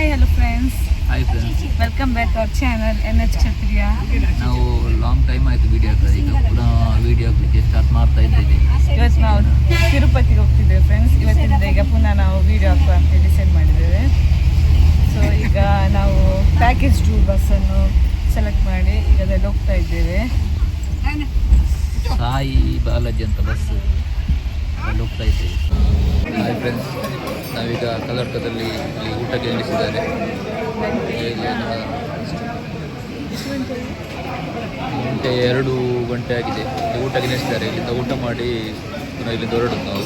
Hi hello friends, welcome back our channel NH ಕ್ಷತ್ರಿಯ. ನಾವು long time ಆಯಿತು video ಹಾಕೋದು, ಈಗ ಪುನಃ ವಿಡಿಯೋ ಹಾಕಲಿಕ್ಕೆ ಸ್ಟಾರ್ಟ್ ಮಾಡ್ತಾ ಇದ್ದೀವಿ. ಇವತ್ತು ನಾವು ತಿರುಪತಿಗೆ ಹೋಗ್ತಿದ್ದೇವೆ ಫ್ರೆಂಡ್ಸ್. ಇವತ್ತಿಂದ ಈಗ ಪುನಃ ನಾವು ವಿಡಿಯೋ ಹಾಕುವ ಅಂತ ಡಿಸೈಡ್ ಮಾಡಿದ್ದೇವೆ. ಸೊ ಈಗ ನಾವು ಪ್ಯಾಕೇಜ್ ಟೂರ್ ಬಸ್ಸನ್ನು ಸೆಲೆಕ್ಟ್ ಮಾಡಿ ಈಗ ಅದರಲ್ಲಿ ಹೋಗ್ತಾ ಇದ್ದೇವೆ. ಸಾಯಿ ಬಾಲಾಜಿ ಅಂತ ಬಸ್ ಅಲ್ಲಿ ಹೋಗ್ತಾ ಇದ್ದೇವೆ. ಹಾಯ್ ಫ್ರೆಂಡ್ಸ್, ನಾವೀಗ ಕಲರ್ಕದಲ್ಲಿ ಊಟಕ್ಕೆ ನಿಲ್ಲಿಸಿದ್ದಾರೆ. ಗಂಟೆ 2 ಗಂಟೆ ಆಗಿದೆ. ಊಟಕ್ಕೆ ನಿಲ್ಲಿಸಿದ್ದಾರೆ. ಇಲ್ಲಿಂದ ಊಟ ಮಾಡಿ ಪುನಃ ಇಲ್ಲಿಂದ ಹೊರಡೋದು ನಾವು.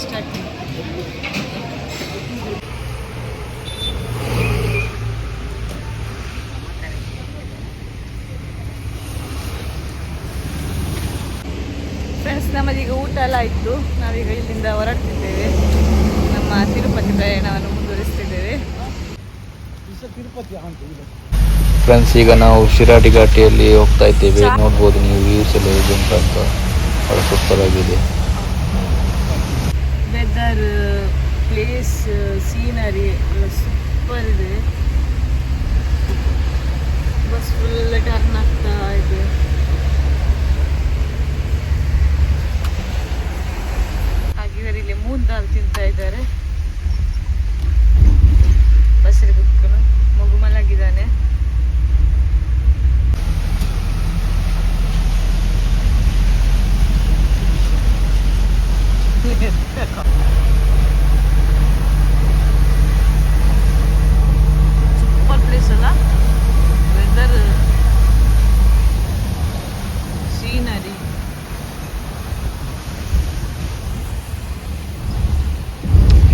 ಫ್ರೆಂಡ್ಸ್, ನಮ್ಮದೀಗ ಊಟ ಎಲ್ಲ ಆಯಿತು. ನಾವೀಗ ಇಲ್ಲಿಂದ ಹೊರಡ್ತಿದ್ದೇವೆ. ನಮ್ಮ ತಿರುಪತಿ ಪ್ರಯಾಣವನ್ನು ಮುಂದುವರಿಸ್ತಿದ್ದೇವೆ. ಫ್ರೆಂಡ್ಸ್, ಈಗ ನಾವು ಶಿರಾಡಿ ಘಾಟಿಯಲ್ಲಿ ಹೋಗ್ತಾ ಇದ್ದೇವೆ. ನೋಡ್ಬೋದು ನೀವು, ವ್ಯೂಸ್ ಎಲ್ಲ ಹೇಗೆ ಉಂಟು ಅಂತ. ಬಹಳ ಸೂಪರ್ ಆಗಿದೆ. ವೆದರ್, ಪ್ಲೇಸ್, ಸೀನರಿ ಎಲ್ಲ ಸೂಪರ್ ಇದೆ. ಬಸ್ ಫುಲ್ ಟರ್ನ್ ಆಗ್ತಾ ಇದೆ. ಹಾಗೆ ಇಲ್ಲಿ 3 ದಾಲ್ ತಿಂತಾ ಇದ್ದಾರೆ. ಬಸ್ಸಲ್ಲಿ ಕುತ್ಕೊಂಡು ಮಗು ಮಲಗಿದ್ದಾನೆ. ಸೂಪರ್ ಪ್ಲೇಸ್ ಅಲ್ಲ. Weather, scenery.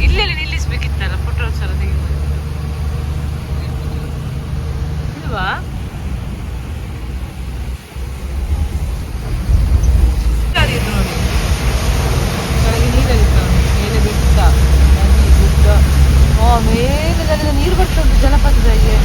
ಇಲ್ಲೆಲ್ಲಿ ನಿಲ್ಲಿಸ್ಬೇಕಿತ್ತಲ್ಲ, ಫೋಟೋಸ್ ಎಲ್ಲ ತೆಗಿಬೋದು ಇಲ್ವಾ? ಮೇಘದಲ್ಲಿ ನೀರು ಬರ್ತಾ ಉಂಟು ಜಲಪಾತದಾಗೆ.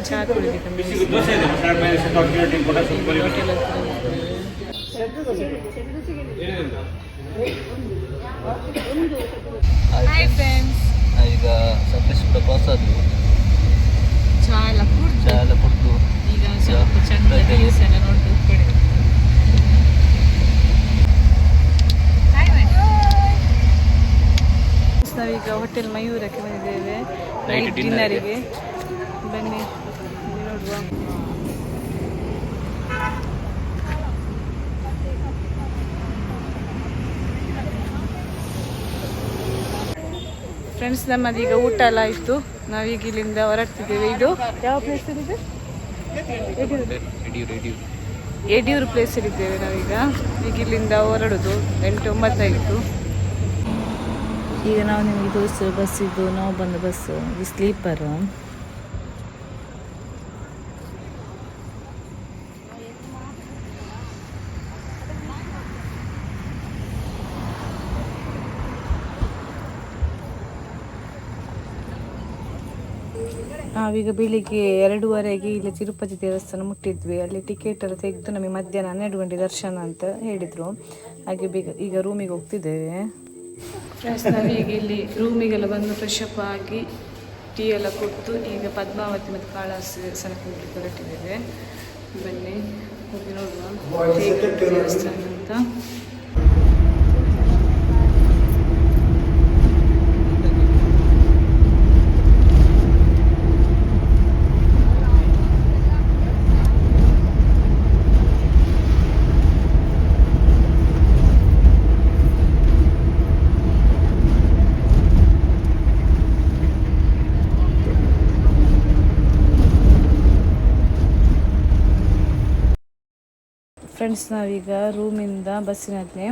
ಚಾ ಹಾಯ್ ಫ್ರೆಂಡ್ಸ್, ಈಗ ಸಕಲೇಶ್ಪುರ ಪಾಸ್ ಆದ್ವಿ. ಚಾ ಎಲ್ಲ ಕುಡ್ದು ಈಗ ಸ್ವಲ್ಪ ಚಂದ ವ್ಯೂಸ್ ಎಲ್ಲ ನೋಡ್ತಾ ಕೂತ್ಕೊಂಡಿದ್ದೀವಿ. ನಾವೀಗ ಹೋಟೆಲ್ ಮಯೂರಕ್ಕೆ ಬಂದಿದ್ದೇವೆ ನೈಟ್ ಡಿನ್ನರಿಗೆ. ಬನ್ನಿ ನೋಡುವ. ಫ್ರೆಂಡ್ಸ್, ನಮ್ಮದೀಗ ಊಟ ಎಲ್ಲ ಆಯಿತು. ನಾವೀಗ ಇಲ್ಲಿಂದ ಹೊರಡ್ತಿದ್ದೇವೆ. ಇದು ಯಾವ ಪ್ಲೇಸ್ ಇದೆ? ಯಡಿಯೂರು ಪ್ಲೇಸಲ್ಲಿದ್ದೇವೆ ನಾವೀಗ. ಇಲ್ಲಿಂದ ಹೊರಡೋದು 8:09 ಆಯಿತು. ಈಗ ನಾವು ನಿಮಗೆ ತೋರಿಸಿರೋ ಬಸ್ ಇದು. ನಾವು ಬಂದ ಬಸ್ಸು ಇದು ಸ್ಲೀಪರ್. ನಾವೀಗ ಬೆಳಿಗ್ಗೆ 2:15 ಇಲ್ಲಿ ತಿರುಪತಿ ದೇವಸ್ಥಾನ ಮುಟ್ಟಿದ್ವಿ. ಅಲ್ಲಿ ಟಿಕೆಟ್ ಎಲ್ಲ ತೆಗೆದು ನಮಗೆ ಮಧ್ಯಾಹ್ನ 12 ಗಂಟೆ ದರ್ಶನ ಅಂತ ಹೇಳಿದರು. ಹಾಗೆ ಈಗ ರೂಮಿಗೆ ಹೋಗ್ತಿದ್ದೇವೆ. ಫ್ರೆಂಡ್ಸ್, ನಾವೀಗ ಇಲ್ಲಿ ರೂಮಿಗೆಲ್ಲ ಬಂದು ಫ್ರೆಶ್ ಅಪ್ ಆಗಿ ಟೀ ಎಲ್ಲ ಕೊಟ್ಟು ಈಗ ಪದ್ಮಾವತಿ ಮತ್ತು ಕಾಳಹಸ್ತಿ ದೇವಸ್ಥಾನಕ್ಕೆ ಹೋಗ್ಲಿಕ್ಕೆ ಹೊರಟಿದ್ದೇವೆ. ಬನ್ನಿ ಹೋಗಿ ನೋಡುವ ದೇವಸ್ಥಾನ ಅಂತ. ಫ್ರೆಂಡ್ಸ್, ನಾವೀಗ ರೂಮಿಂದ ಬಸ್ಸಿನಲ್ಲಿ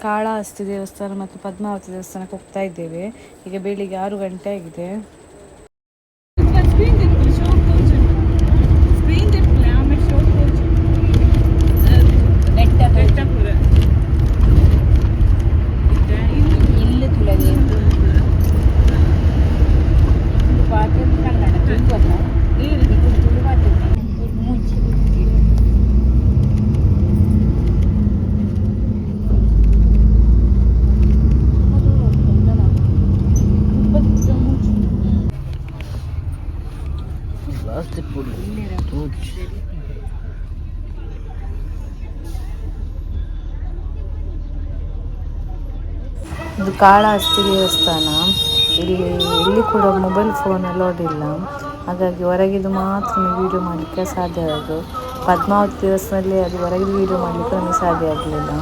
ಕಾಳಹಸ್ತಿ ದೇವಸ್ಥಾನ ಮತ್ತು ಪದ್ಮಾವತಿ ದೇವಸ್ಥಾನಕ್ಕೆ ಹೋಗ್ತಾ ಇದ್ದೇವೆ. ಈಗ ಬೆಳಿಗ್ಗೆ 6 ಗಂಟೆ ಆಗಿದೆ. ಇದು ಕಾಳಹಸ್ತಿ ದೇವಸ್ಥಾನ. ಇಲ್ಲಿ ಕೂಡ ಮೊಬೈಲ್ ಫೋನ್ ಅಲೋಡ್ ಇಲ್ಲ, ಹಾಗಾಗಿ ಹೊರಗಿದು ಮಾತ್ರ ವೀಡಿಯೋ ಮಾಡಲಿಕ್ಕೆ ಸಾಧ್ಯ ಆಗೋದು. ಪದ್ಮಾವತಿ ದೇವಸ್ಥಾನದಲ್ಲಿ ಅದು ಹೊರಗಿದು ವೀಡಿಯೋ ಮಾಡಲಿಕ್ಕೆ ನಮಗೆ ಸಾಧ್ಯ ಆಗಲಿಲ್ಲ.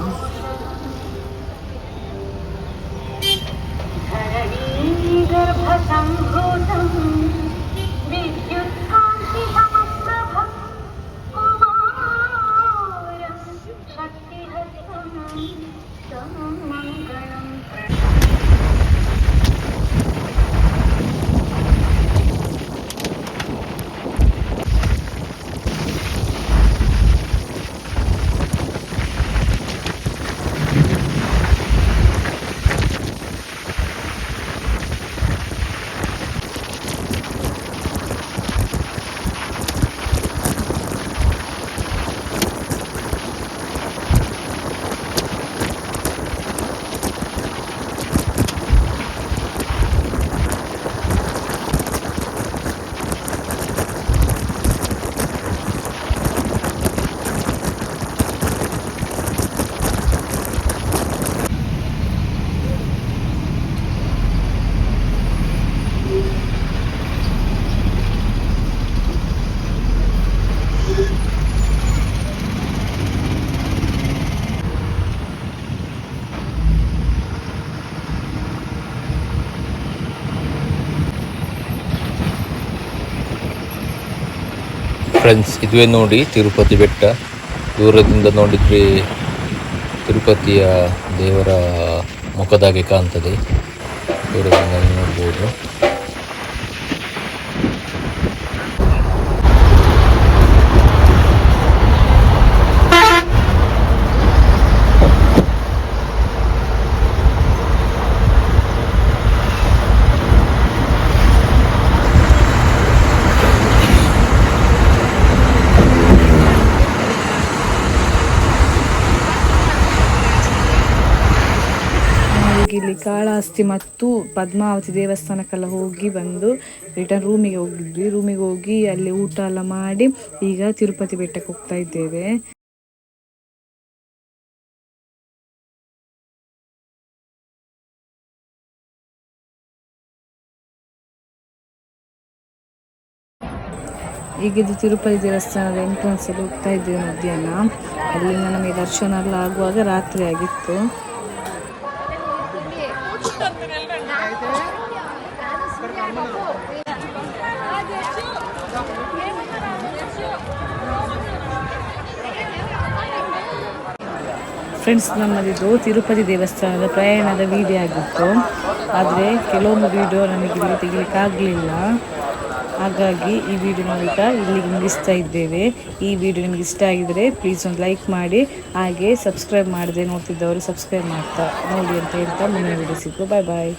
ಫ್ರೆಂಡ್ಸ್, ಇದುವೇ ನೋಡಿ ತಿರುಪತಿ ಬೆಟ್ಟ. ದೂರದಿಂದ ನೋಡಿದರೆ ತಿರುಪತಿಯ ದೇವರ ಮುಖದಾಗೆ ಕಾಣ್ತದೆ. ದೂರದಿಂದ ನೋಡ್ಬೋದು. ಇಲ್ಲಿ ಕಾಳಹಸ್ತಿ ಮತ್ತು ಪದ್ಮಾವತಿ ದೇವಸ್ಥಾನಕ್ಕೆಲ್ಲ ಹೋಗಿ ಬಂದು ರಿಟರ್ನ್ ರೂಮಿಗೆ ಹೋಗಿದ್ವಿ. ರೂಮಿಗೆ ಹೋಗಿ ಅಲ್ಲಿ ಊಟ ಎಲ್ಲ ಮಾಡಿ ಈಗ ತಿರುಪತಿ ಬೆಟ್ಟಕ್ಕೆ ಹೋಗ್ತಾ ಇದ್ದೇವೆ. ಈಗಿದ್ದು ತಿರುಪತಿ ದೇವಸ್ಥಾನದ ಎಂಟ್ರೆನ್ಸ್ ಅಲ್ಲಿ ಹೋಗ್ತಾ ಇದ್ದೇವೆ ಮಧ್ಯಾಹ್ನ. ಅಲ್ಲಿಂದ ನಮಗೆ ದರ್ಶನ ಎಲ್ಲ ಆಗುವಾಗ ರಾತ್ರಿ ಆಗಿತ್ತು. ಫ್ರೆಂಡ್ಸ್, ನಮ್ಮದಿದು ತಿರುಪತಿ ದೇವಸ್ಥಾನದ ಪ್ರಯಾಣದ ವಿಡಿಯೋ ಆಗಿತ್ತು. ಆದರೆ ಕೆಲವೊಂದು ವಿಡಿಯೋ ನಮಗೆ ಇಲ್ಲಿ ತೆಗಿಲಿಕ್ಕಾಗಲಿಲ್ಲ. ಹಾಗಾಗಿ ಈ ವಿಡಿಯೋ ನಾವೀಗ ಇಲ್ಲಿಗೆ ಮುಗಿಸ್ತಾ ಇದ್ದೇವೆ. ಈ ವಿಡಿಯೋ ನಿಮಗೆ ಇಷ್ಟ ಆಗಿದರೆ ಪ್ಲೀಸ್ ಒಂದು ಲೈಕ್ ಮಾಡಿ, ಹಾಗೆ ಸಬ್ಸ್ಕ್ರೈಬ್ ಮಾಡದೆ ನೋಡ್ತಿದ್ದವರು ಸಬ್ಸ್ಕ್ರೈಬ್ ಮಾಡ್ತಾ ನೋಡಿ ಅಂತ ಹೇಳ್ತಾ ಮುಂದಿನ ವಿಡಿಯೋ ಸಿಗ್ತು. ಬಾಯ್ ಬಾಯ್.